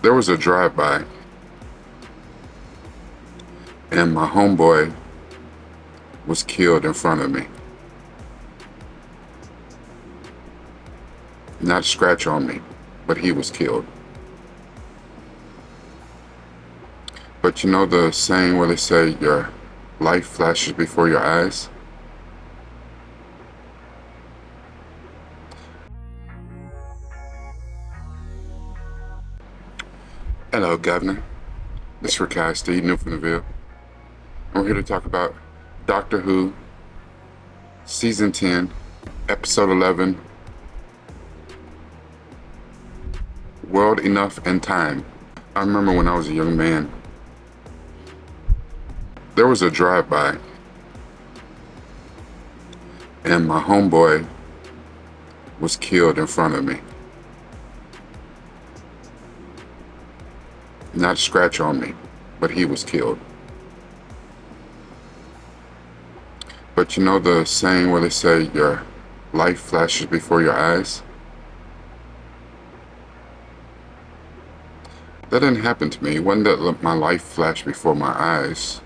There was a drive-by, and my homeboy was killed in front of me. Not a scratch on me, but he was killed. But you know the saying where they say your life flashes before your eyes? Hello, Governor. This is Rakai Steve, new from the Ville. We're here to talk about Doctor Who, Season 10, Episode 11, World Enough and Time. I remember when I was a young man, there was a drive-by, and my homeboy was killed in front of me. Not a scratch on me, but he was killed. But you know the saying where they say your life flashes before your eyes? That didn't happen to me. It wasn't that my life flashed before my eyes.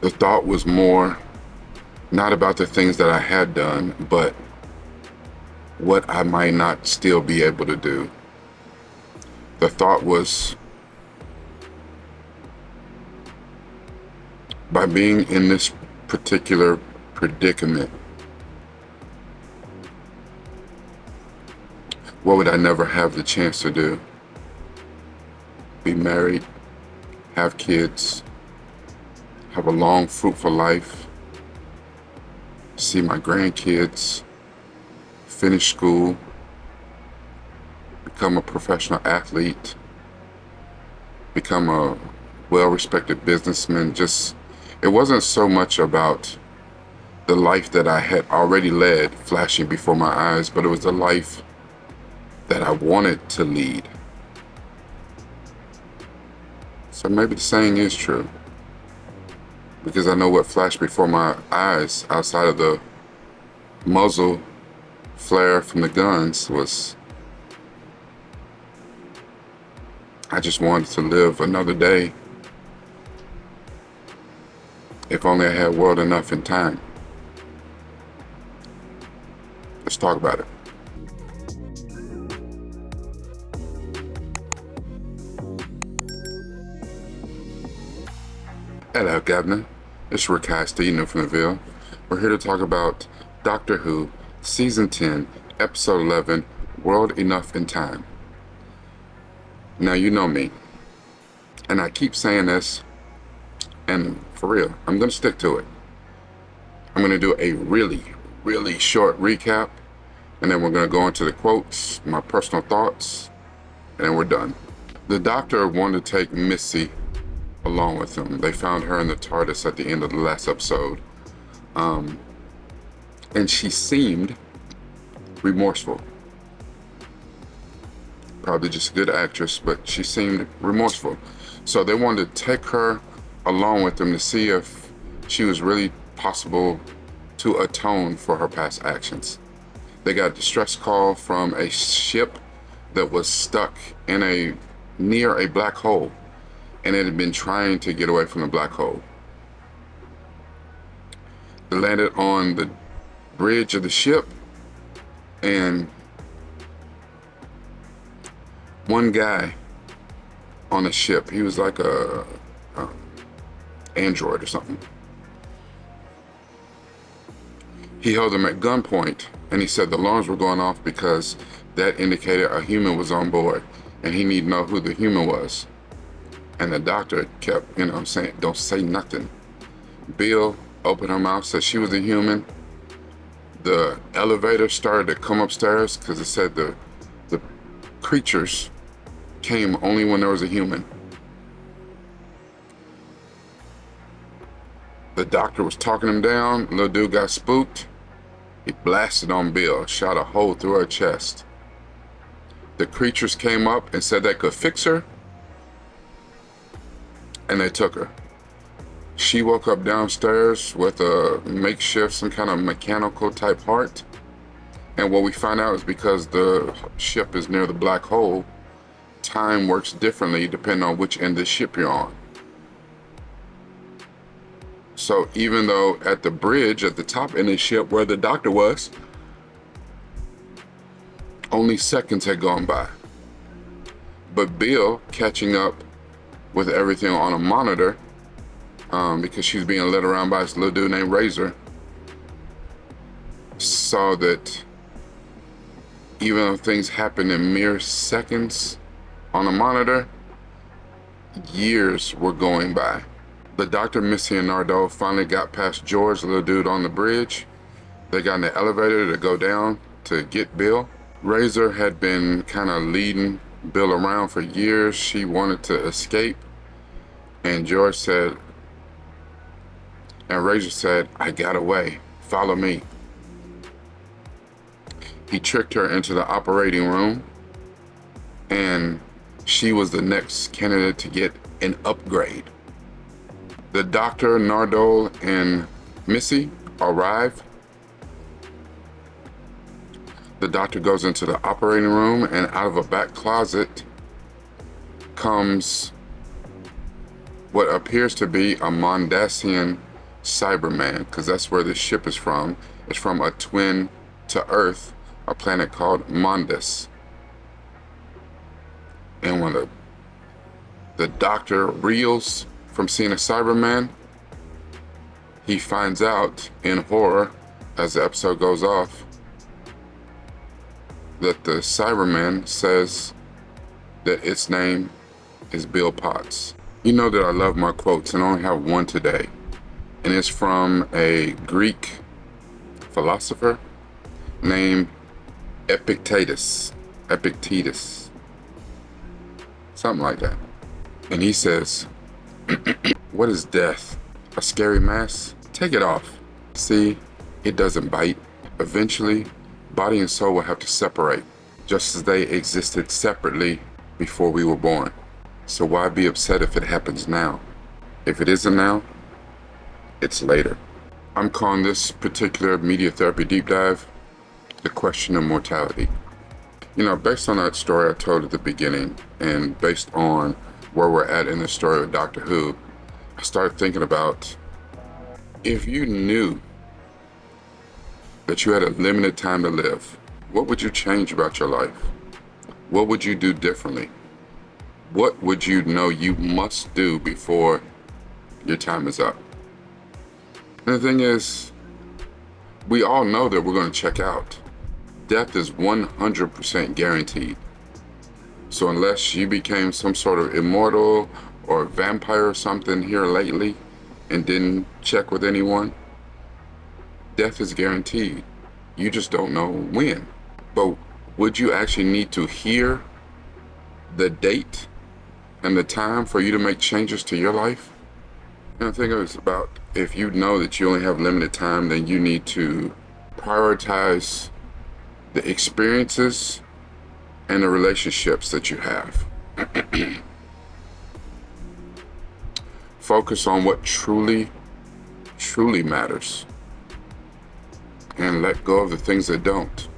The thought was more not about the things that I had done, but what I might not still be able to do. The thought was, by being in this particular predicament, what would I never have the chance to do? Be married, have kids, have a long, fruitful life, see my grandkids, finish school, become a professional athlete, become a well-respected businessman. It wasn't so much about the life that I had already led flashing before my eyes, but it was the life that I wanted to lead. So maybe the saying is true, because I know what flashed before my eyes outside of the muzzle flare from the guns was I just wanted to live another day. If only I had world enough in time. Let's talk about it. Hello, Governor. It's Rakai Steve, new from the Ville. We're here to talk about Doctor Who, Season 10, Episode 11, World Enough in Time. Now, you know me, and I keep saying this, and for real, I'm going to stick to it. I'm going to do a really, really short recap, and then we're going to go into the quotes, my personal thoughts, and then we're done. The Doctor wanted to take Missy along with him. They found her in the TARDIS at the end of the last episode. And she seemed remorseful. Probably just a good actress, but she seemed remorseful. So they wanted to take her along with them to see if she was really possible to atone for her past actions. They got a distress call from a ship that was stuck in near a black hole, and it had been trying to get away from the black hole. They landed on the bridge of the ship, and one guy on the ship, he was like a android or something. He held them at gunpoint, and he said the alarms were going off because that indicated a human was on board, and he needed to know who the human was. And the Doctor kept, saying, don't say nothing. Bill opened her mouth, said she was a human. The elevator started to come upstairs because it said the creatures came only when there was a human. The Doctor was talking him down. Little dude got spooked. He blasted on Bill, shot a hole through her chest. The creatures came up and said they could fix her, and they took her. She woke up downstairs with a makeshift, some kind of mechanical type heart, And what we find out is because the ship is near the black hole, time works differently depending on which end of the ship you're on. So even though at the bridge at the top end of the ship where the doctor was, only seconds had gone by. But Bill, catching up with everything on a monitor, because she's being led around by this little dude named Razor, saw that even though things happen in mere seconds on a monitor, years were going by. The doctor, Missy, and Nardole finally got past George, the little dude on the bridge. They got in the elevator to go down to get Bill. Razor had been kind of leading Bill around for years. She wanted to escape. And George said, and Razor said, "I got away. Follow me." He tricked her into the operating room, and she was the next candidate to get an upgrade. The doctor, Nardole, and Missy arrive. The doctor goes into the operating room, and out of a back closet comes what appears to be a Mondasian Cyberman, because that's where this ship is from. It's from a twin to Earth, a planet called Mondas. And when the doctor reels from seeing a Cyberman, he finds out in horror as the episode goes off that the Cyberman says that its name is Bill Potts. You know that I love my quotes and I only have one today. And it's from a Greek philosopher named Epictetus. Something like that. And he says, "What is death? A scary mask? Take it off. See, it doesn't bite. Eventually, body and soul will have to separate, just as they existed separately before we were born. So why be upset if it happens now? If it isn't now, it's later." I'm calling this particular media therapy deep dive the question of mortality. You know, based on that story I told at the beginning, and based on where we're at in the story of Doctor Who, I started thinking about, if you knew that you had a limited time to live, what would you change about your life? What would you do differently? What would you know you must do before your time is up? And the thing is, we all know that we're going to check out. Death is 100% guaranteed. So unless you became some sort of immortal or vampire or something here lately and didn't check with anyone, death is guaranteed. You just don't know when. But would you actually need to hear the date and the time for you to make changes to your life? And I think it was about, if you know that you only have limited time, then you need to prioritize the experiences and the relationships that you have. Focus on what truly matters, and let go of the things that don't.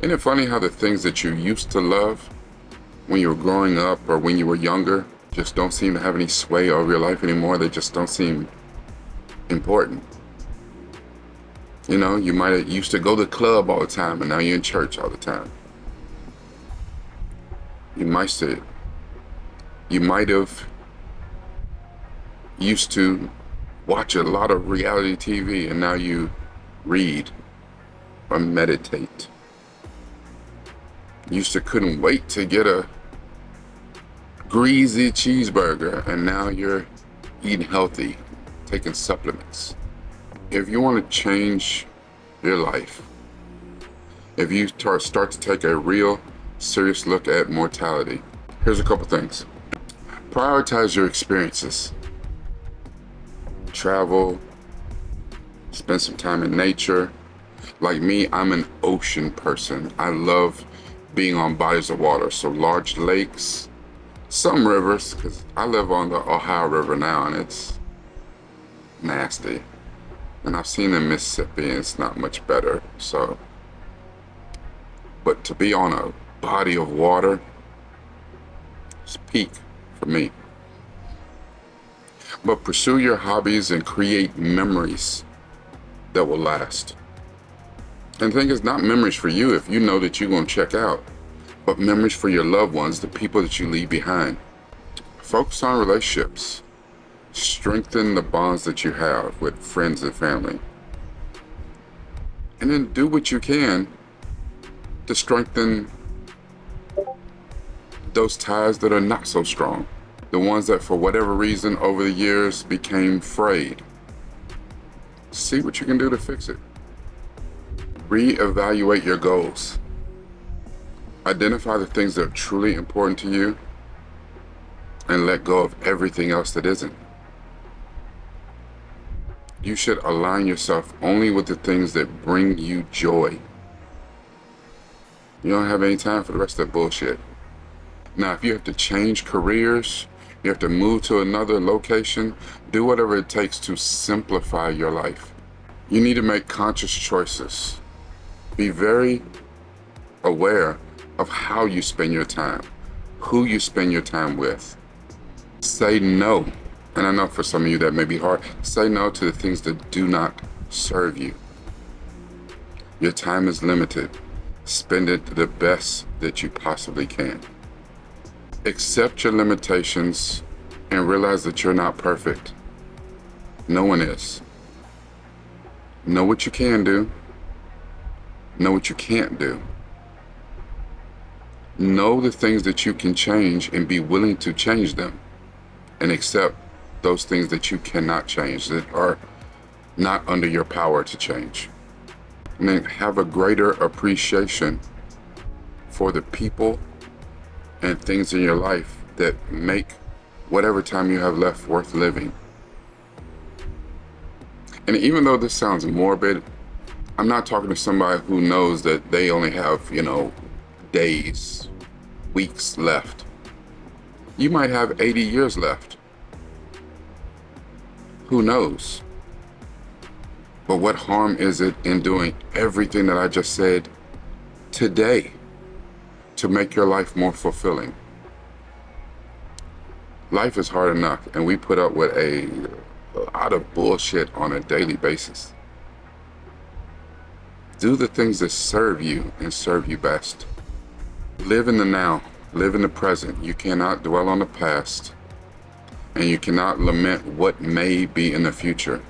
Isn't it funny how the things that you used to love when you were growing up or when you were younger just don't seem to have any sway over your life anymore? They just don't seem important. You know, you might have used to go to the club all the time, and now you're in church all the time. You might have used to watch a lot of reality TV, and now you read or meditate. You used to couldn't wait to get a greasy cheeseburger, and now you're eating healthy, taking supplements. If you want to change your life, if you start to take a real serious look at mortality, here's a couple things. Prioritize your experiences. Travel, spend some time in nature. Like me, I'm an ocean person. I love being on bodies of water, so large lakes, some rivers, because I live on the Ohio River now, and it's nasty. And I've seen the Mississippi, and it's not much better. So but to be on a body of water, it's peak for me. But pursue your hobbies and create memories that will last. And the thing is, not memories for you if you know that you're going to check out, but memories for your loved ones, the people that you leave behind. Focus on relationships. Strengthen the bonds that you have with friends and family. And then do what you can to strengthen those ties that are not so strong. The ones that for whatever reason over the years became frayed. See what you can do to fix it. Reevaluate your goals. Identify the things that are truly important to you and let go of everything else that isn't. You should align yourself only with the things that bring you joy. You don't have any time for the rest of that bullshit. Now, if you have to change careers, you have to move to another location, do whatever it takes to simplify your life. You need to make conscious choices. Be very aware of how you spend your time, who you spend your time with. Say no. And I know for some of you that may be hard. Say no to the things that do not serve you. Your time is limited. Spend it the best that you possibly can. Accept your limitations and realize that you're not perfect. No one is. Know what you can do. Know what you can't do. Know the things that you can change and be willing to change them. And accept those things that you cannot change, that are not under your power to change. And then have a greater appreciation for the people and things in your life that make whatever time you have left worth living. And even though this sounds morbid, I'm not talking to somebody who knows that they only have, days, weeks left. You might have 80 years left. Who knows? But what harm is it in doing everything that I just said today to make your life more fulfilling? Life is hard enough, and we put up with a lot of bullshit on a daily basis. Do the things that serve you and serve you best. Live in the now. Live in the present. You cannot dwell on the past. And you cannot lament what may be in the future.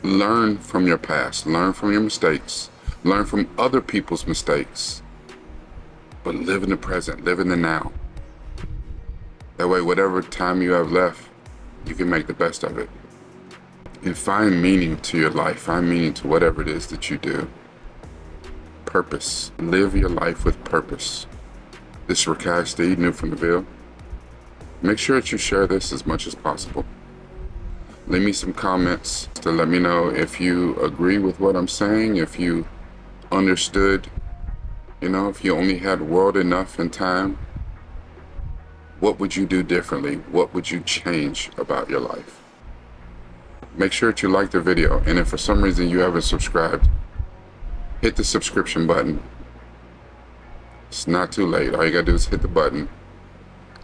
Learn from your past. Learn from your mistakes. Learn from other people's mistakes. But live in the present. Live in the now. That way, whatever time you have left, you can make the best of it. And find meaning to your life. Find meaning to whatever it is that you do. Purpose. Live your life with purpose. This is Rakai Steed, new from the Ville. Make sure that you share this as much as possible. Leave me some comments to let me know if you agree with what I'm saying, if you understood, if you only had world enough in time, what would you do differently? What would you change about your life? Make sure that you like the video, and if for some reason you haven't subscribed, hit the subscription button. It's not too late. All you gotta do is hit the button.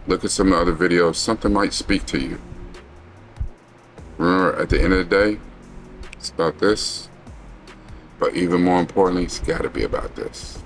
Look at some of the other videos. Something might speak to you. Remember, at the end of the day, it's about this. But even more importantly, it's got to be about this.